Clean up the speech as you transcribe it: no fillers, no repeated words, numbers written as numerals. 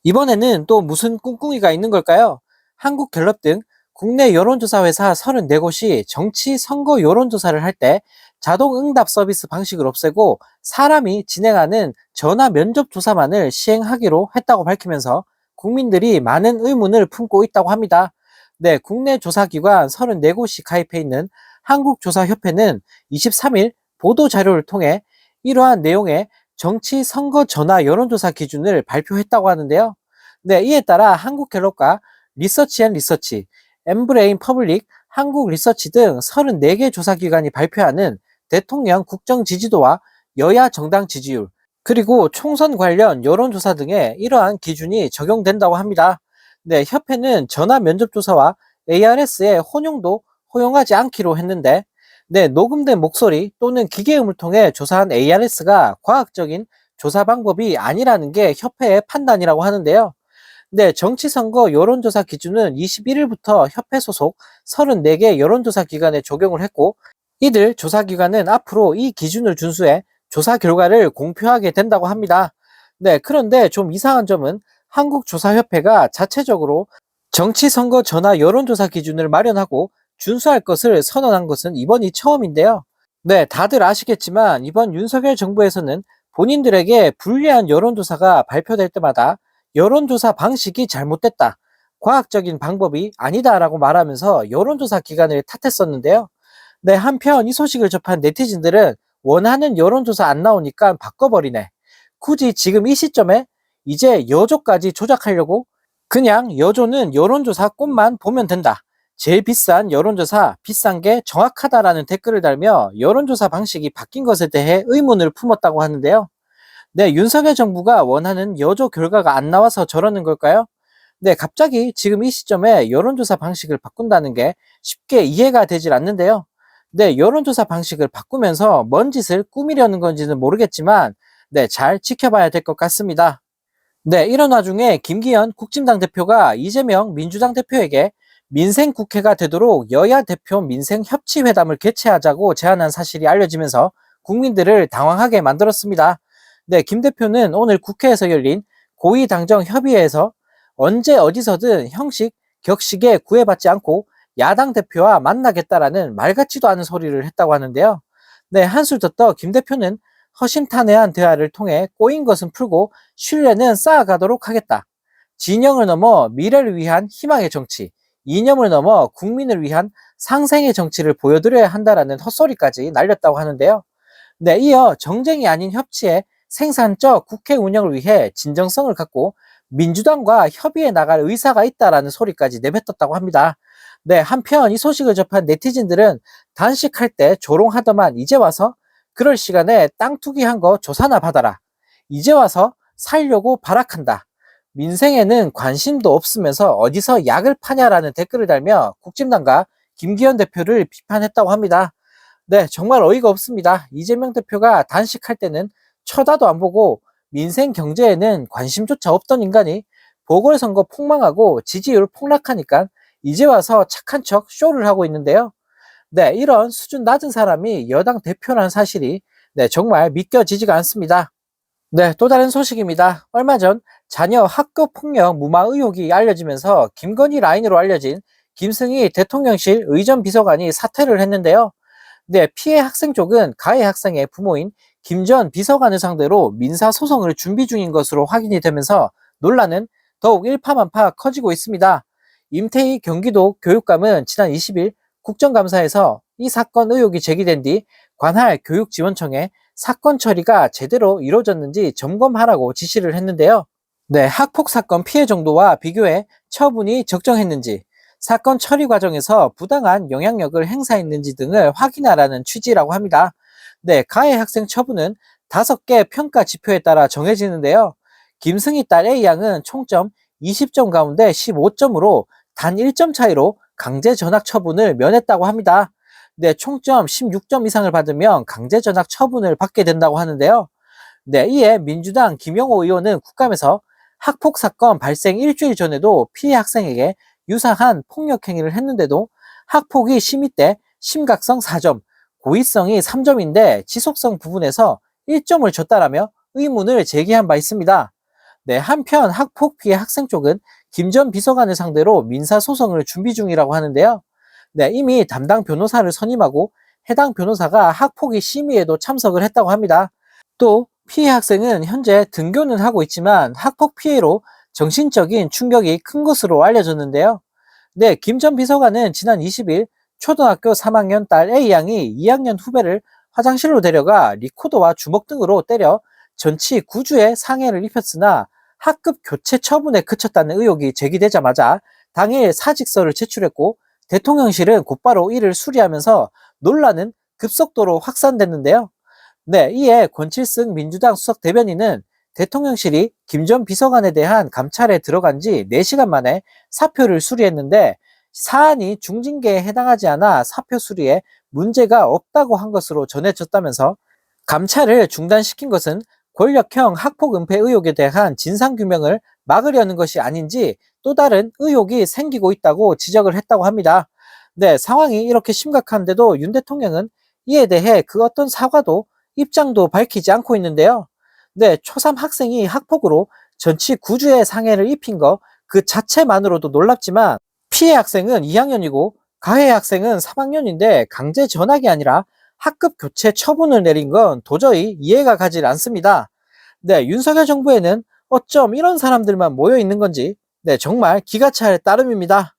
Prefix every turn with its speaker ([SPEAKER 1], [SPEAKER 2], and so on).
[SPEAKER 1] 이번에는 또 무슨 꿍꿍이가 있는 걸까요? 한국갤럽 등 국내 여론조사 회사 34곳이 정치 선거 여론조사를 할 때 자동 응답 서비스 방식을 없애고 사람이 진행하는 전화 면접 조사만을 시행하기로 했다고 밝히면서 국민들이 많은 의문을 품고 있다고 합니다. 네, 국내 조사기관 34곳이 가입해 있는 한국조사협회는 23일 보도자료를 통해 이러한 내용의 정치 선거 전화 여론조사 기준을 발표했다고 하는데요. 네, 이에 따라 한국갤럽과 리서치, 엠브레인 퍼블릭, 한국 리서치 등 34개 조사기관이 발표하는 대통령 국정 지지도와 여야 정당 지지율, 그리고 총선 관련 여론조사 등에 이러한 기준이 적용된다고 합니다. 네, 협회는 전화 면접조사와 ARS의 혼용도 허용하지 않기로 했는데, 네, 녹음된 목소리 또는 기계음을 통해 조사한 ARS가 과학적인 조사 방법이 아니라는 게 협회의 판단이라고 하는데요. 네, 정치선거 여론조사 기준은 21일부터 협회 소속 34개 여론조사 기관에 적용을 했고, 이들 조사기관은 앞으로 이 기준을 준수해 조사 결과를 공표하게 된다고 합니다. 네, 그런데 좀 이상한 점은 한국조사협회가 자체적으로 정치선거 전화 여론조사 기준을 마련하고 준수할 것을 선언한 것은 이번이 처음인데요. 네, 다들 아시겠지만 이번 윤석열 정부에서는 본인들에게 불리한 여론조사가 발표될 때마다 여론조사 방식이 잘못됐다, 과학적인 방법이 아니다라고 말하면서 여론조사 기관을 탓했었는데요. 네, 한편 이 소식을 접한 네티즌들은 원하는 여론조사 안 나오니까 바꿔버리네. 굳이 지금 이 시점에 이제 여조까지 조작하려고? 그냥 여조는 여론조사 꽃만 보면 된다. 제일 비싼 여론조사, 비싼 게 정확하다라는 댓글을 달며 여론조사 방식이 바뀐 것에 대해 의문을 품었다고 하는데요. 네, 윤석열 정부가 원하는 여조 결과가 안 나와서 저러는 걸까요? 네, 갑자기 지금 이 시점에 여론조사 방식을 바꾼다는 게 쉽게 이해가 되질 않는데요. 네, 여론조사 방식을 바꾸면서 뭔 짓을 꾸미려는 건지는 모르겠지만, 네, 잘 지켜봐야 될 것 같습니다. 네, 이런 와중에 김기현 국진당 대표가 이재명 민주당 대표에게 민생 국회가 되도록 여야 대표 민생 협치회담을 개최하자고 제안한 사실이 알려지면서 국민들을 당황하게 만들었습니다. 네, 김 대표는 오늘 국회에서 열린 고위당정 협의회에서 언제 어디서든 형식, 격식에 구애받지 않고 야당 대표와 만나겠다라는 말 같지도 않은 소리를 했다고 하는데요. 네, 한술 더 떠 김 대표는 허심탄회한 대화를 통해 꼬인 것은 풀고 신뢰는 쌓아가도록 하겠다. 진영을 넘어 미래를 위한 희망의 정치, 이념을 넘어 국민을 위한 상생의 정치를 보여드려야 한다라는 헛소리까지 날렸다고 하는데요. 네, 이어 정쟁이 아닌 협치에 생산적 국회 운영을 위해 진정성을 갖고 민주당과 협의해 나갈 의사가 있다라는 소리까지 내뱉었다고 합니다. 네, 한편 이 소식을 접한 네티즌들은 단식할 때 조롱하더만 이제 와서 그럴 시간에 땅 투기한 거 조사나 받아라. 이제 와서 살려고 발악한다. 민생에는 관심도 없으면서 어디서 약을 파냐라는 댓글을 달며 국진당과 김기현 대표를 비판했다고 합니다. 네, 정말 어이가 없습니다. 이재명 대표가 단식할 때는 쳐다도 안 보고 민생 경제에는 관심조차 없던 인간이 보궐선거 폭망하고 지지율 폭락하니까 이제 와서 착한 척 쇼를 하고 있는데요. 네, 이런 수준 낮은 사람이 여당 대표라는 사실이 네, 정말 믿겨지지가 않습니다. 네, 또 다른 소식입니다. 얼마 전 자녀 학교 폭력 무마 의혹이 알려지면서 김건희 라인으로 알려진 김승희 대통령실 의전 비서관이 사퇴를 했는데요. 네, 피해 학생 쪽은 가해 학생의 부모인 김 전 비서관을 상대로 민사소송을 준비 중인 것으로 확인이 되면서 논란은 더욱 일파만파 커지고 있습니다. 임태희 경기도 교육감은 지난 20일 국정감사에서 이 사건 의혹이 제기된 뒤 관할 교육지원청에 사건 처리가 제대로 이루어졌는지 점검하라고 지시를 했는데요. 네, 학폭 사건 피해 정도와 비교해 처분이 적정했는지, 사건 처리 과정에서 부당한 영향력을 행사했는지 등을 확인하라는 취지라고 합니다. 네, 가해 학생 처분은 5개 평가 지표에 따라 정해지는데요. 김승희 딸 A양은 총점 20점 가운데 15점으로 단 1점 차이로 강제 전학 처분을 면했다고 합니다. 네, 총점 16점 이상을 받으면 강제 전학 처분을 받게 된다고 하는데요. 네, 이에 민주당 김영호 의원은 국감에서 학폭 사건 발생 일주일 전에도 피해 학생에게 유사한 폭력 행위를 했는데도 학폭이 심의 때 심각성 4점, 고의성이 3점인데 지속성 부분에서 1점을 줬다라며 의문을 제기한 바 있습니다. 네, 한편 학폭 피해 학생 쪽은 김 전 비서관을 상대로 민사소송을 준비 중이라고 하는데요. 네, 이미 담당 변호사를 선임하고 해당 변호사가 학폭위 심의에도 참석을 했다고 합니다. 또 피해 학생은 현재 등교는 하고 있지만 학폭 피해로 정신적인 충격이 큰 것으로 알려졌는데요. 네, 김 전 비서관은 지난 20일 초등학교 3학년 딸 A양이 2학년 후배를 화장실로 데려가 리코더와 주먹 등으로 때려 전치 9주의 상해를 입혔으나 학급 교체 처분에 그쳤다는 의혹이 제기되자마자 당일 사직서를 제출했고 대통령실은 곧바로 이를 수리하면서 논란은 급속도로 확산됐는데요. 네, 이에 권칠승 민주당 수석 대변인은 대통령실이 김 전 비서관에 대한 감찰에 들어간 지 4시간 만에 사표를 수리했는데 사안이 중징계에 해당하지 않아 사표 수리에 문제가 없다고 한 것으로 전해졌다면서 감찰을 중단시킨 것은 권력형 학폭 은폐 의혹에 대한 진상규명을 막으려는 것이 아닌지 또 다른 의혹이 생기고 있다고 지적을 했다고 합니다. 네, 상황이 이렇게 심각한데도 윤 대통령은 이에 대해 그 어떤 사과도 입장도 밝히지 않고 있는데요. 네, 초3 학생이 학폭으로 전치 9주의 상해를 입힌 거 그 자체만으로도 놀랍지만 피해 학생은 2학년이고 가해 학생은 3학년인데 강제 전학이 아니라 학급 교체 처분을 내린 건 도저히 이해가 가질 않습니다. 네, 윤석열 정부에는 어쩜 이런 사람들만 모여 있는 건지, 네, 정말 기가 찰 따름입니다.